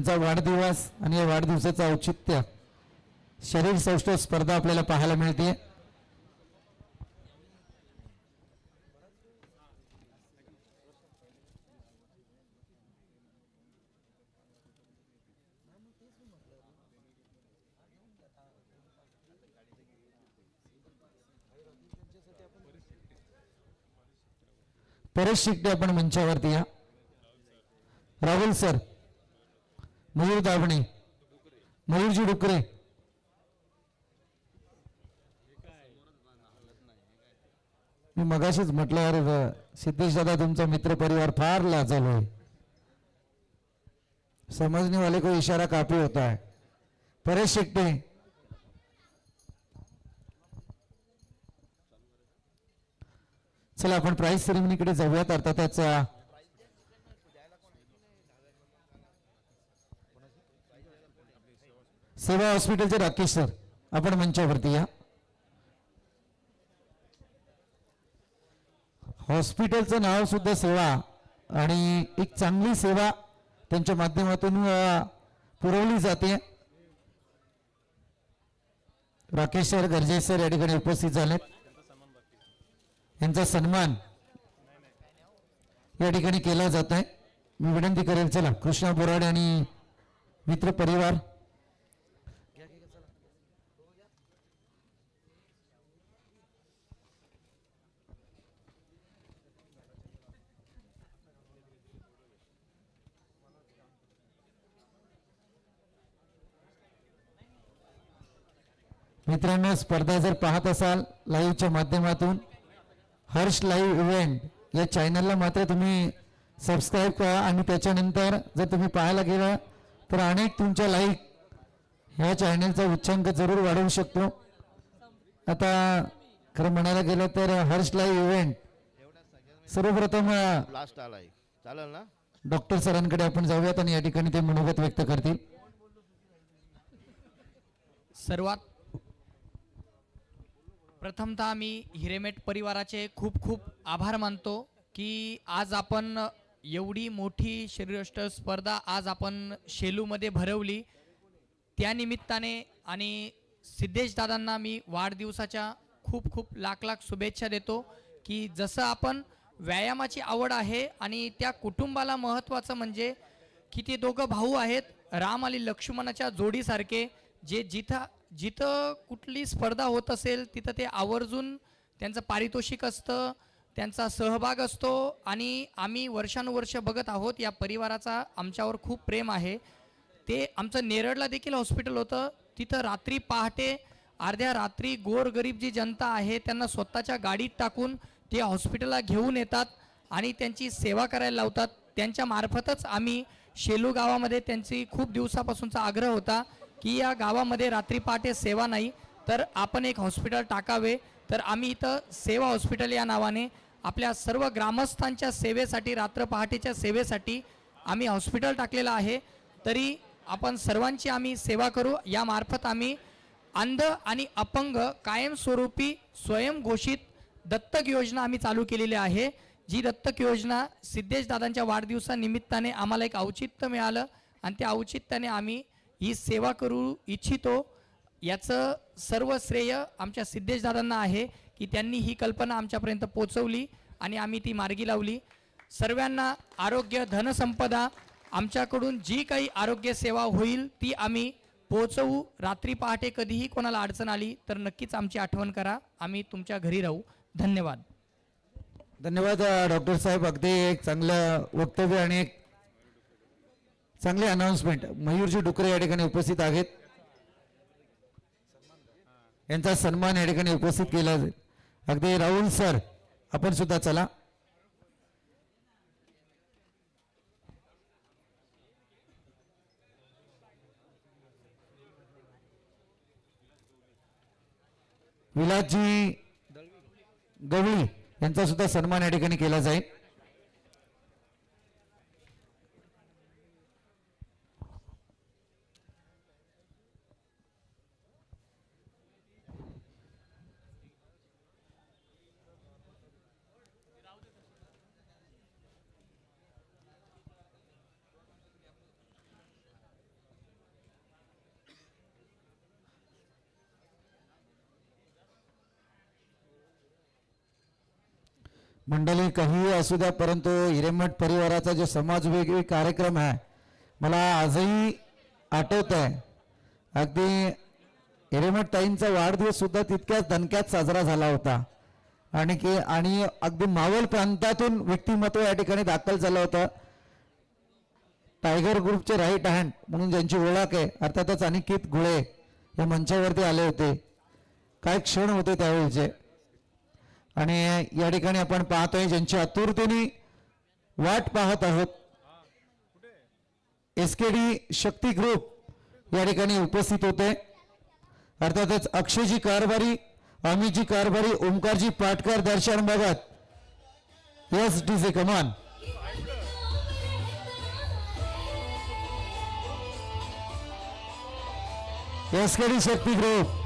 यांचा वाढदिवस आणि या वाढदिवसाचं औचित्य शरीर सौष्ठव स्पर्धा आपल्याला पाहायला मिळते. परेश शिकटे आपण मंचावरती या. राहुल सर, मयूर दाभणे, मयूरजी डुकरे, मी मगाशीच म्हटलं अरे सिद्धेश दादा तुमचा मित्र परिवार फार लाचालू आहे. समझने वाले को इशारा काफी होता है. परेश शिकटे, चला आपण प्राइज सेरेमनीकडे जाऊयात. अर्थातच सेवा हॉस्पिटलचे राकेश सर आपण मंचावरती या. हॉस्पिटलचं नाव सुद्धा सेवा आणि एक चांगली सेवा त्यांच्या माध्यमातून पुरवली जाते. राकेश सर, गरजे सर या ठिकाणी उपस्थित झालेत. यांचा सन्मान या ठिकाणी केला जात आहे. मी विनंती करेल, चला कृष्णा बोराडे आणि मित्र परिवार मित्रांनो, स्पर्धा जर पाहत असाल लाईव्हच्या माध्यमातून हर्ष लाईव्ह इव्हेंट या चॅनलला मात्र तुम्ही सबस्क्राईब करा आणि त्याच्यानंतर जर तुम्ही पाहायला गेला तर अनेक तुमच्या लाईक ह्या चॅनलचा उच्चांक जरूर वाढवू शकतो. आता खरं म्हणायला गेलं तर हर्ष लाईव्ह इव्हेंट सर्वप्रथम लास्ट आलाय, चालेल ना. डॉक्टर सरांकडे आपण जाऊयात आणि या ठिकाणी ते मनोगत व्यक्त करतील. सर्वात प्रथमतः मी हिरेमेट परिवाराचे खूप खूप आभार मानतो की आज आपण एवढी मोठी शरीरयष्ट स्पर्धा आज आपण शेलूमध्ये भरवली. त्यानिमित्ताने आणि सिद्धेश दादांना मी वाढदिवसाच्या खूप खूप लाख लाख शुभेच्छा देतो की जसं आपण व्यायामाची आवड आहे आणि त्या कुटुंबाला महत्त्वाचं म्हणजे की ते दोघं भाऊ आहेत, राम आणि लक्ष्मणाच्या जोडीसारखे, जे जिथं कुठली स्पर्धा होत असेल तिथं ते आवर्जून त्यांचं पारितोषिक असतं, त्यांचा सहभाग असतो आणि आम्ही वर्षानुवर्ष बघत आहोत. या परिवाराचा आमच्यावर खूप प्रेम आहे. ते आमचं नेरळला देखील हॉस्पिटल होतं, तिथं रात्री पहाटे अर्ध्या रात्री गोरगरीब जी जनता आहे त्यांना स्वतःच्या गाडीत टाकून ते हॉस्पिटलला घेऊन येतात आणि त्यांची सेवा करायला लावतात. त्यांच्या मार्फतच आम्ही शेलू गावामध्ये त्यांची खूप दिवसापासूनचा आग्रह होता की या गावामध्ये रात्री पहाटे सेवा नाही तर आपण एक हॉस्पिटल टाकावे. तर आम्ही इथं सेवा हॉस्पिटल या नावाने आपल्या सर्व ग्रामस्थांच्या सेवेसाठी, रात्र पहाटेच्या सेवेसाठी आम्ही हॉस्पिटल टाकलेलं आहे. तरी आपण सर्वांची आम्ही सेवा करू. यामार्फत आम्ही अंध आणि अपंग कायमस्वरूपी स्वयंघोषित दत्तक योजना आम्ही चालू केलेली आहे. जी दत्तक योजना सिद्धेश दादांच्या वाढदिवसानिमित्ताने आम्हाला एक औचित्य मिळालं आणि त्या औचित्याने आम्ही ही सेवा करू इच्छितो. याचं सर्व श्रेय आमच्या सिद्धेश दादांना आहे की त्यांनी ही कल्पना आमच्यापर्यंत पोचवली आणि आम्ही ती मार्गी लावली. सर्वांना आरोग्य, धनसंपदा, आमच्याकडून जी काही आरोग्य सेवा होईल ती आम्ही पोचवू. रात्री पहाटे कधीही कोणाला अडचण आली तर नक्कीच आमची आठवण करा, आम्ही तुमच्या घरी राहू. धन्यवाद. धन्यवाद डॉक्टर साहेब. अगदी एक चांगलं वक्तव्य आणि एक चांगली अनाउन्समेंट. मयूरजी डुकरे या ठिकाणी उपस्थित आहेत, यांचा सन्मान या ठिकाणी उपस्थित केला जाईल. अगदी राहुल सर आपण सुद्धा चला. विलासजी गवळी यांचा सुद्धा सन्मान या ठिकाणी केला जाईल. मंडळी काहीही असू द्या, परंतु हिरेमठ परिवाराचा जो समाजोपयोगी कार्यक्रम आहे मला आजही आठवत आहे. अगदी हिरेमठ ताईंचा वाढदिवस सुद्धा तितक्याच दणक्यात साजरा झाला होता आणि अगदी मावळ प्रांतातून व्यक्तिमत्व या ठिकाणी दाखल झालं होतं. टायगर ग्रुपचे राईट हँड म्हणून ज्यांची ओळख आहे अर्थातच अनिकेत गुळे या मंचावरती आले होते. काय क्षण होते त्यावेळेचे. आणि या ठिकाणी आपण पाहतोय ज्यांची आतुरतेने वाट पाहत आहोत, एसकेडी शक्ती ग्रुप या ठिकाणी उपस्थित होते. अर्थातच अक्षयजी कारभारी, अमितजी कारभारी, ओमकारजी पाटकर, दर्शन भगत, यस डीजे कमान. एसकेडी शक्ती ग्रुप.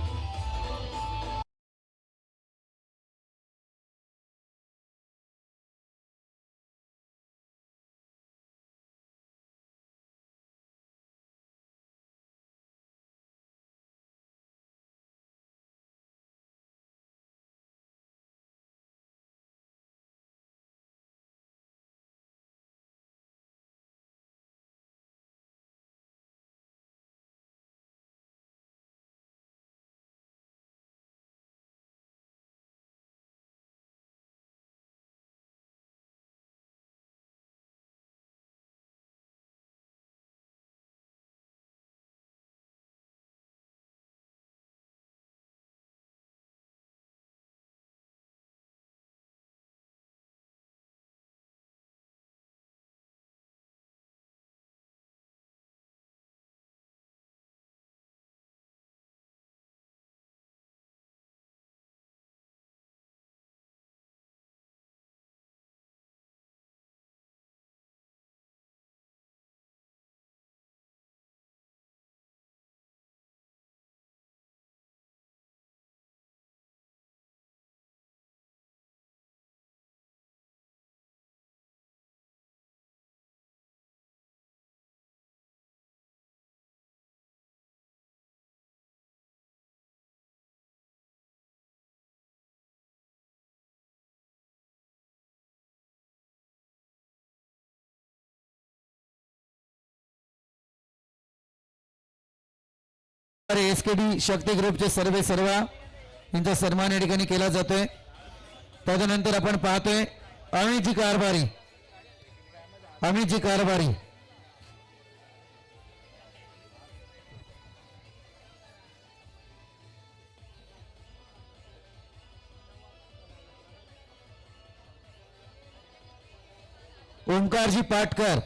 एसकेडी शक्ती ग्रुपचे सर्व यांचा सन्मान या ठिकाणी केला जातोय. त्यानंतर आपण पाहतोय अमितजी कारभारी, अमितजी कारभारी, ओमकारजी पाटकर,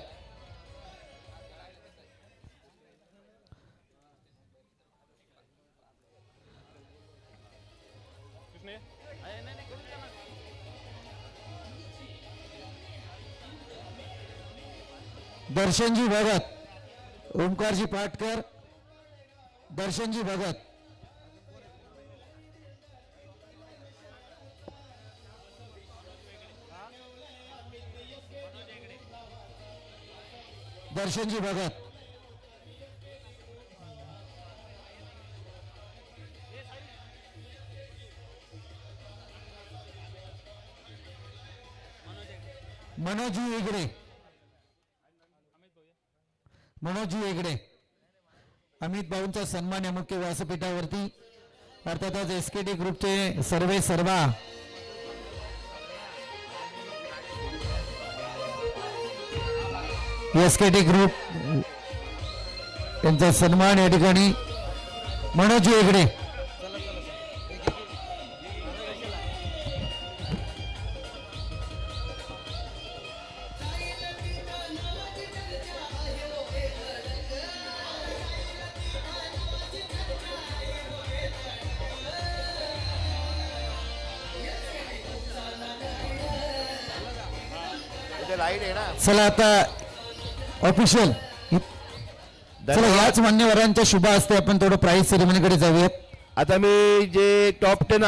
दर्शनजी भगत, ओमकारजी पाटकर, दर्शनजी भगत, दर्शनजी भगत, मनोजी वेगळे, मनोजी वेगळे, अमित भाऊंचा सन्मान या मुख्य व्यासपीठावरती. अर्थातच एसकेडी ग्रुपचे सर्वा एसकेडी ग्रुप यांचा सन्मान या ठिकाणी मनोजी वेगळे. राईट आहे ना. चला आता ऑफिशियल चला याच मान्यवरांच्या शुभ हस्ते आपण थोडं प्राइज सेरेमनीकडे जाऊयात. आता मी जे टॉप 10